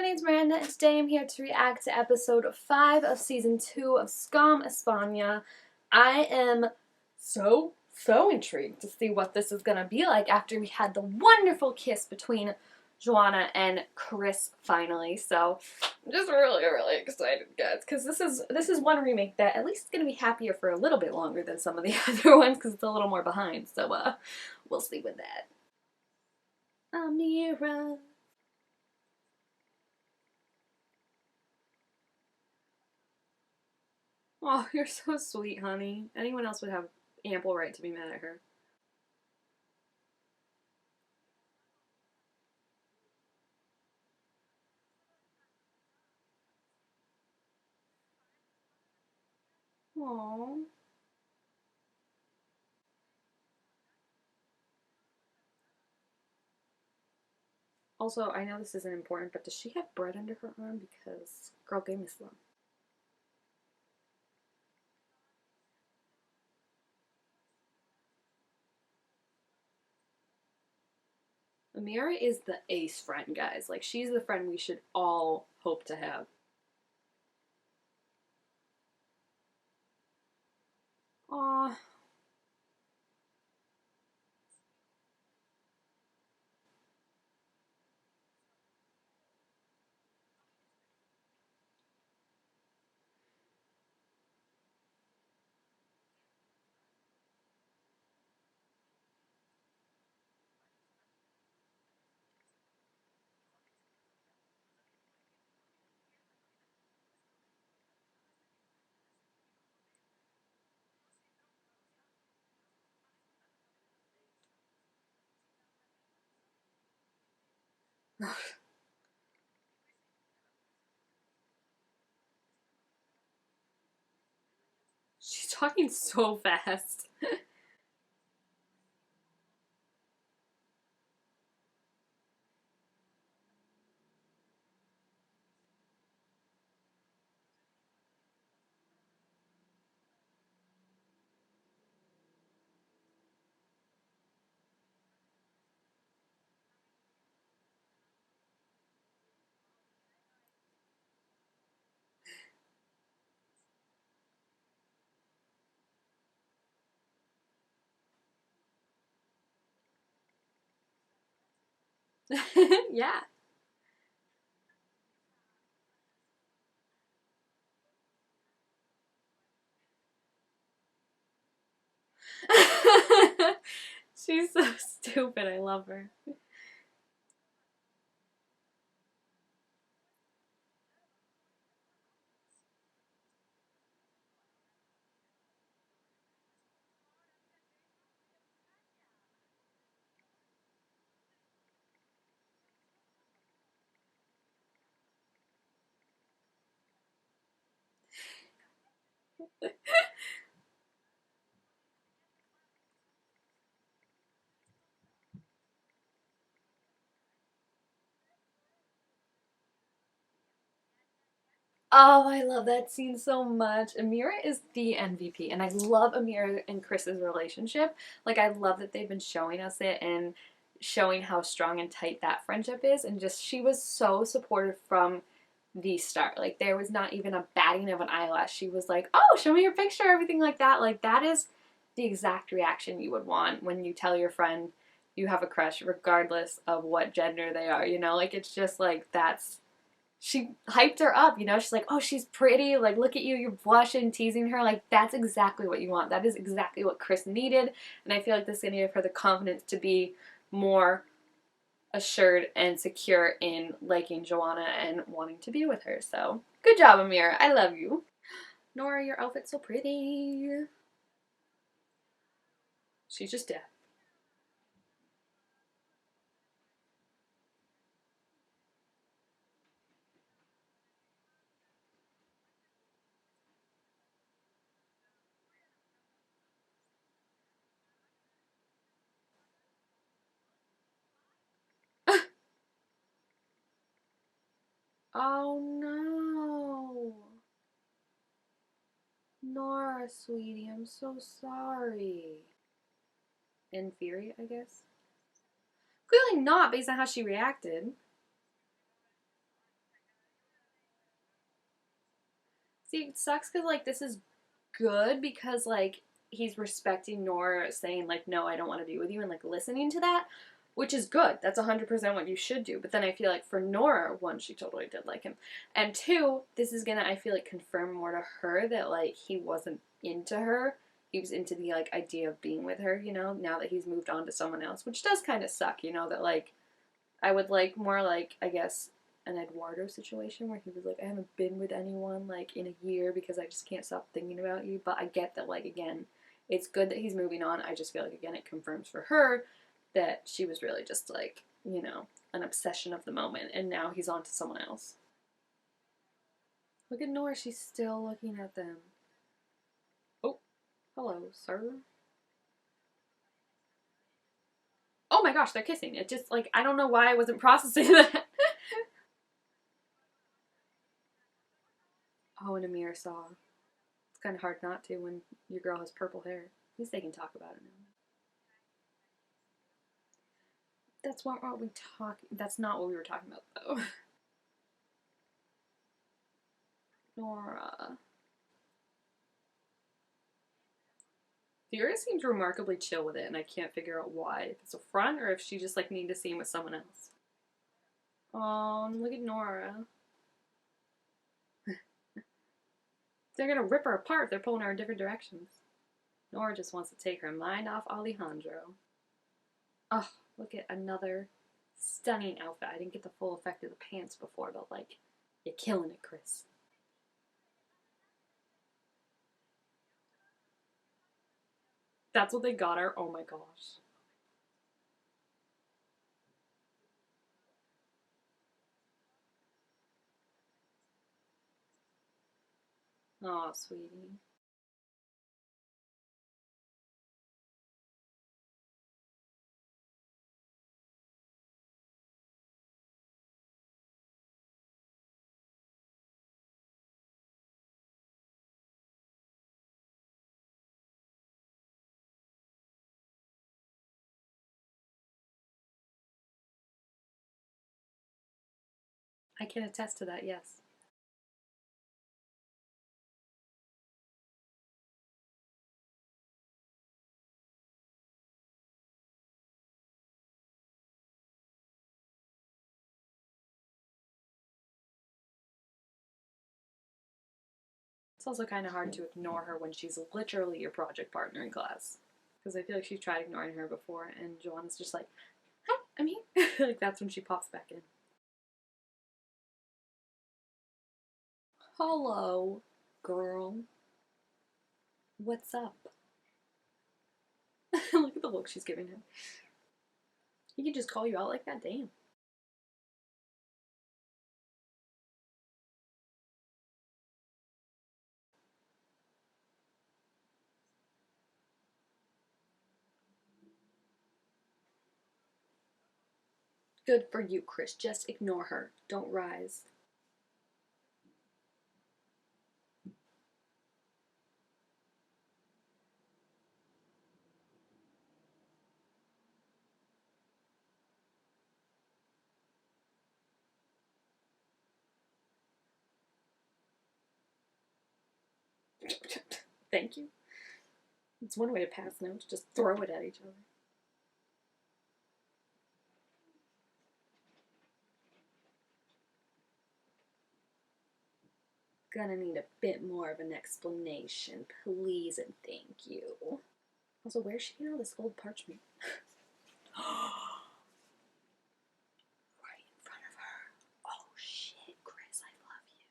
name's Miranda, and today I'm here to react to episode 5 of season 2 of Skam, España. I am so intrigued to see what this is going to be like after we had the wonderful kiss between Joanna and Cris finally. So I'm just really excited, guys, because this is one remake that at least is going to be happier for a little bit longer than some of the other ones because it's a little more behind. So we'll see with that. Amira. Oh, you're so sweet, honey. Anyone else would have ample right to be mad at her. Aww. Also, I know this isn't important, but does she have bread under her arm? Because girl gave me some. Amira is the ace friend, guys. Like, she's the friend we should all hope to have. Aw. She's talking so fast. Yeah. She's so stupid. I love her. Oh, I love that scene so much. Amira is the MVP, and I love Amira and Chris's relationship. Like, I love that they've been showing us it and showing how strong and tight that friendship is, and just she was so supportive from the start. Like, there was not even a batting of an eyelash. She was like, "Oh, show me your picture," everything like that. Like, that is the exact reaction you would want when you tell your friend you have a crush, regardless of what gender they are. You know, like, it's just like that's she hyped her up, you know? She's like, "Oh, she's pretty. Like, look at you. You're blushing, teasing her." Like, that's exactly what you want. That is exactly what Cris needed. And I feel like this is going to give her the confidence to be more assured and secure in liking Joanna and wanting to be with her. So, good job, Amira. I love you. Nora, your outfit's so pretty. She's just deaf. Oh, no. Nora, sweetie, I'm so sorry. In theory, I guess. Clearly not, based on how she reacted. See, it sucks because, like, this is good because, like, he's respecting Nora saying, like, no, I don't want to be with you, and, like, listening to that, which is good. That's 100% what you should do. But then I feel like for Nora, one, she totally did like him. And two, this is gonna, I feel like, confirm more to her that, like, he wasn't into her. He was into the, like, idea of being with her, you know, now that he's moved on to someone else, which does kind of suck, you know, that, like, I would like more, like, I guess, an Eduardo situation where he was like, I haven't been with anyone, like, in a year because I just can't stop thinking about you. But I get that, like, again, it's good that he's moving on. I just feel like, again, it confirms for her that she was really just, like, you know, an obsession of the moment, and now he's on to someone else. Look at Nora, she's still looking at them. Oh, hello, sir. Oh my gosh, they're kissing. It just, like, I don't know why I wasn't processing that. Oh, and Amir saw. It's kind of hard not to when your girl has purple hair. At least they can talk about it now. That's what we talk. That's not what we were talking about, though. Nora. Vera seems remarkably chill with it, and I can't figure out why. If it's a front or if she just, like, needed to see him with someone else. Oh, look at Nora. They're gonna rip her apart if they're pulling her in different directions. Nora just wants to take her mind off Alejandro. Oh, look at another stunning outfit. I didn't get the full effect of the pants before, but, like, you're killing it, Cris. That's what they got her? Oh my gosh. Oh, sweetie. I can attest to that, yes. It's also kind of hard to ignore her when she's literally your project partner in class. Because I feel like she's tried ignoring her before, and Joanna's just like, hi, I'm here. Like, that's when she pops back in. Hello, girl. What's up? Look at the look she's giving him. He can just call you out like that, damn. Good for you, Cris. Just ignore her. Don't rise. Thank you. It's one way to pass notes, just throw it at each other. Gonna need a bit more of an explanation, please and thank you. Also, where's she getting all this old parchment? Right in front of her. Oh shit, Cris, I love you.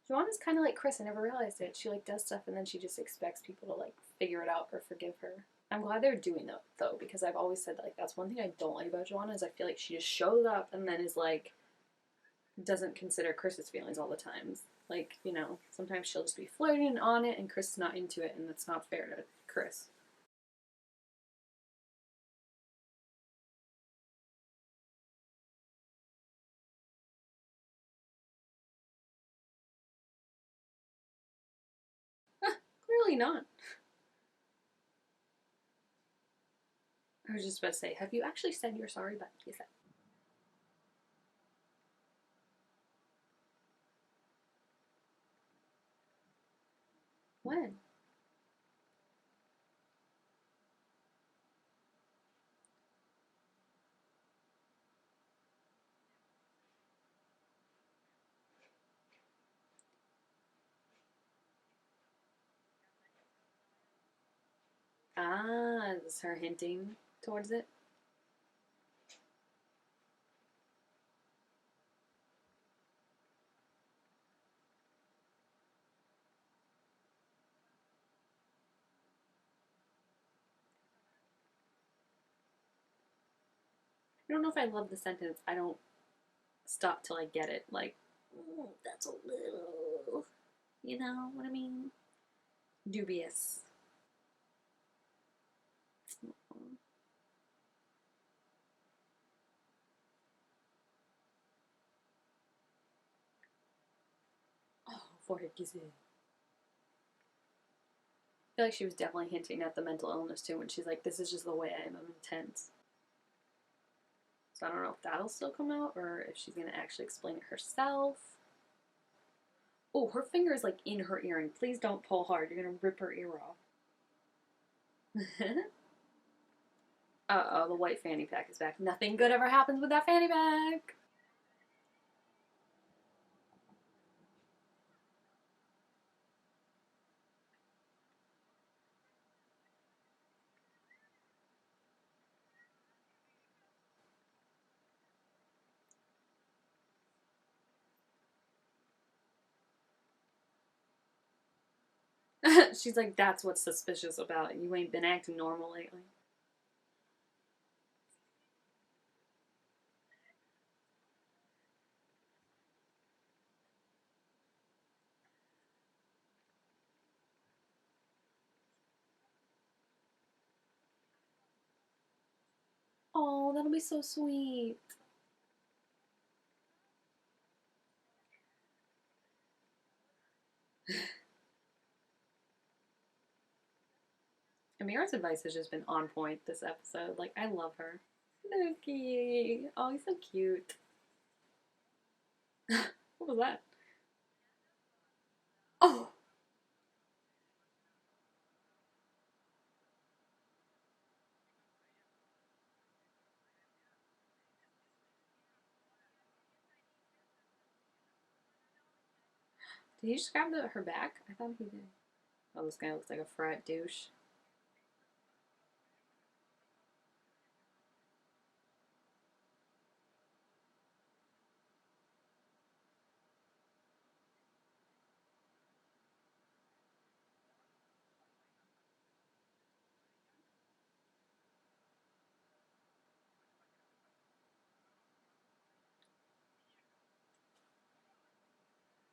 Joanna's kind of like Cris. I never realized it. She, like, does stuff and then she just expects people to, like, figure it out or forgive her. I'm glad they're doing that, though, because I've always said, like, that's one thing I don't like about Joanna is I feel like she just shows up and then is, like, doesn't consider Chris's feelings all the times. Like, you know, sometimes she'll just be flirting on it and Cris is not into it, and that's not fair to Cris. Clearly not. I was just about to say, have you actually said you're sorry? But you said. When? Ah, is her hinting towards it? I don't know if I love the sentence, I don't stop till I get it. Like, that's a little, you know what I mean? Dubious. Oh, forehead kisses. I feel like she was definitely hinting at the mental illness too when she's like, this is just the way I am, I'm intense. So I don't know if that'll still come out or if she's gonna actually explain it herself. Oh, her finger is like in her earring. Please don't pull hard. You're gonna rip her ear off. Uh-oh, the white fanny pack is back. Nothing good ever happens with that fanny pack. She's like, that's what's suspicious about it. You ain't been acting normal lately. Oh, that'll be so sweet. Amira's advice has just been on point this episode. Like, I love her. Loki. Oh, he's so cute. What was that? Oh, did he just grab her back? I thought he did. Oh, this guy looks like a frat douche.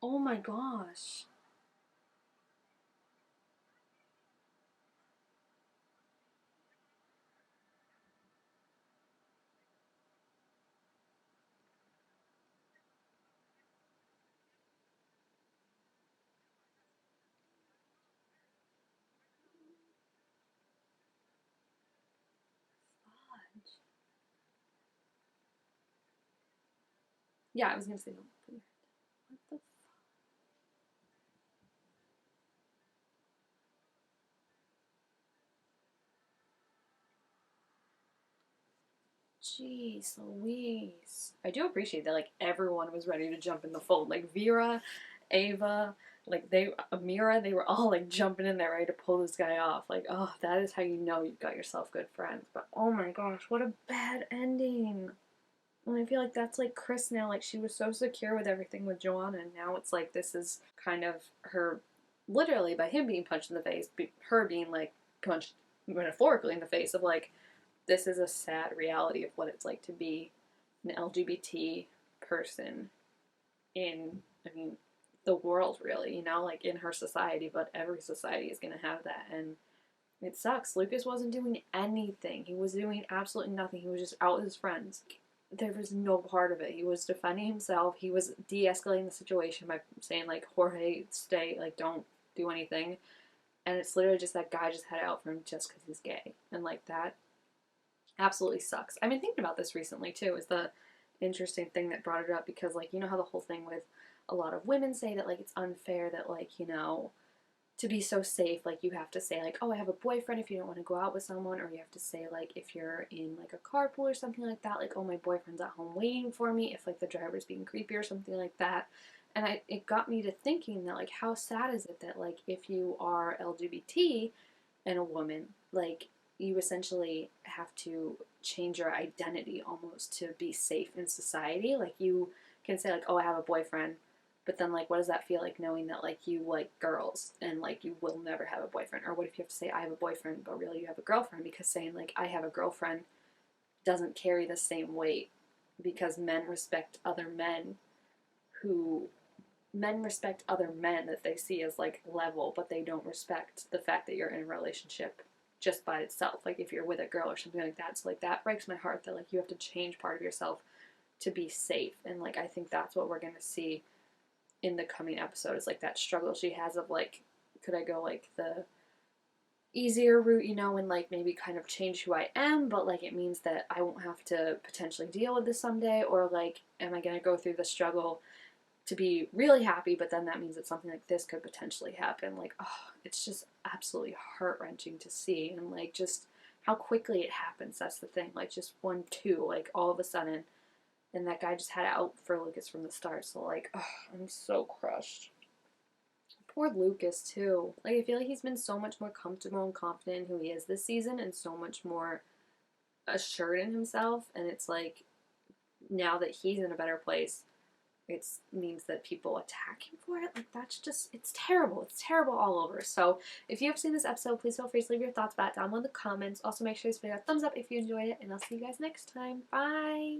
Oh my gosh. Yeah, I was gonna say don't put your head down. What the Jeez Louise. I do appreciate that, like, everyone was ready to jump in the fold. Like, Vera, Ava, like, Amira, they were all, like, jumping in there ready to pull this guy off. Like, oh, that is how you know you've got yourself good friends. But, oh my gosh, what a bad ending. And I feel like that's, like, Cris now. Like, she was so secure with everything with Joanna, and now it's like this is kind of her, literally, by him being punched in the face, her being, like, punched metaphorically in the face of, like, this is a sad reality of what it's like to be an LGBT person in, I mean, the world, really, you know, like in her society, but every society is going to have that. And it sucks. Lucas wasn't doing anything. He was doing absolutely nothing. He was just out with his friends. There was no part of it. He was defending himself. He was de escalating the situation by saying, like, Jorge, stay, like, don't do anything. And it's literally just that guy just had it out for him just because he's gay. And, like, that absolutely sucks. I've been thinking about this recently too. Is the interesting thing that brought it up because, like, you know how the whole thing with a lot of women say that, like, it's unfair that, like, you know, to be so safe, like you have to say like, oh, I have a boyfriend if you don't want to go out with someone, or you have to say like if you're in like a carpool or something like that, like, oh, my boyfriend's at home waiting for me, if like the driver's being creepy or something like that. And it got me to thinking that like, how sad is it that like if you are LGBT and a woman, like you essentially have to change your identity almost to be safe in society. Like you can say like, oh, I have a boyfriend, but then like what does that feel like knowing that like you like girls and like you will never have a boyfriend? Or what if you have to say I have a boyfriend but really you have a girlfriend? Because saying like I have a girlfriend doesn't carry the same weight, because who men respect other men that they see as like level, but they don't respect the fact that you're in a relationship just by itself. Like if you're with a girl or something like that. So like that breaks my heart that like you have to change part of yourself to be safe. And like I think that's what we're gonna see in the coming episode, is like that struggle she has of like, could I go like the easier route, you know, and like maybe kind of change who I am, but like it means that I won't have to potentially deal with this someday, or like am I gonna go through the struggle to be really happy, but then that means that something like this could potentially happen. Like, oh, it's just absolutely heart-wrenching to see, and like just how quickly it happens. That's the thing. Like just 1-2, like all of a sudden, and that guy just had it out for Lucas from the start. So like, oh, I'm so crushed. Poor Lucas too. Like I feel like he's been so much more comfortable and confident in who he is this season, and so much more assured in himself. And it's like now that he's in a better place, it means that people attack him for it. Like that's just, it's terrible. It's terrible all over. So if you have seen this episode, please feel free to leave your thoughts back down in the comments. Also make sure to give it a thumbs up if you enjoyed it, and I'll see you guys next time. Bye!